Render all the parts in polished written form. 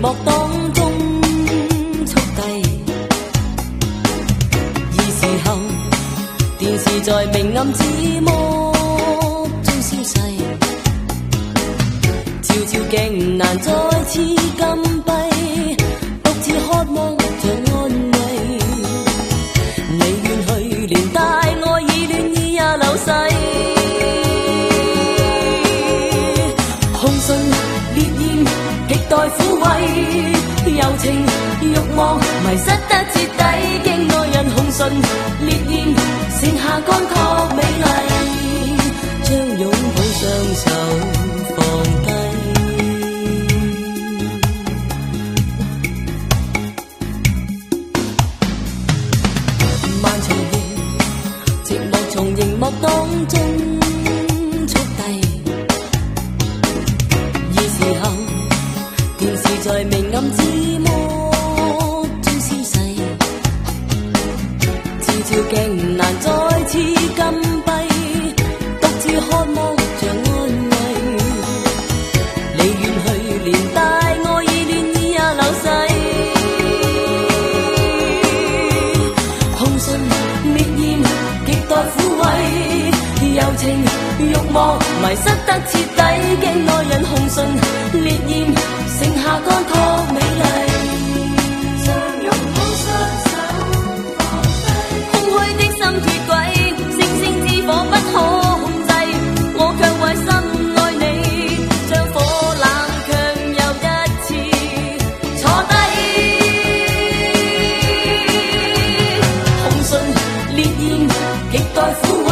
幕當中速遞。而時候，電視在明暗之幕中消逝，照照鏡難再次禁閉，獨自渴望着安慰。你遠去，連大愛已戀意也流逝。紅唇烈焰極待撫慰，柔情慾望迷失得徹底，經愛人紅唇烈焰剩下乾涸美麗，將擁抱雙手放低。漫長夜，寂寞從熒幕當中速遞。而時候，電視在明暗之幕中消逝，照照鏡難再次禁閉，獨自渴望着安慰。你遠去，連大愛已戀意也流逝。紅唇烈焰極待撫慰，柔情慾望迷失得徹底，經愛人紅唇烈焰剩下乾涸美麗，將擁抱雙手放低。空虛的心脫軌，星星之火不可控制，我卻為心愛你，將火冷卻又一次坐低。紅唇烈焰極待撫慰，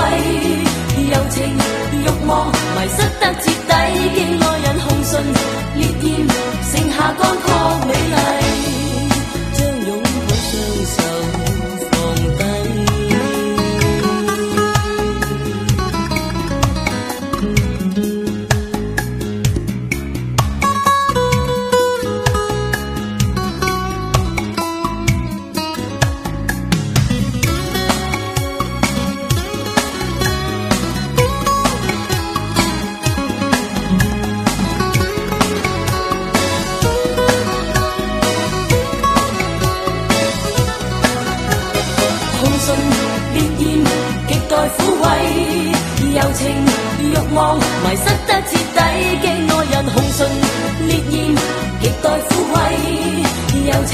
柔情慾望迷失得徹底，經愛人紅唇烈焰剩下乾涸美麗，將擁抱雙手放低。烈焰極待撫慰，柔情慾望迷失得徹底，經愛人紅唇烈焰極待撫慰，柔情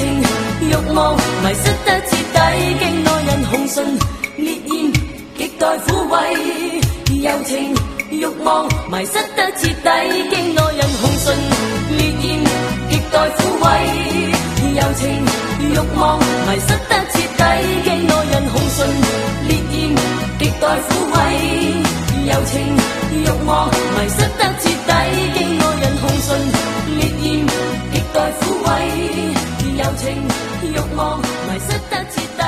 慾望迷失得徹底，經愛人紅唇烈焰極待撫慰，柔情慾望迷失得徹底，經愛人紅唇烈焰極待撫慰，柔情慾望迷失得徹底，經愛人紅唇烈焰極待撫慰，柔情慾望迷失得徹底，經愛人紅唇烈焰極待撫慰，柔情慾望迷失得徹底。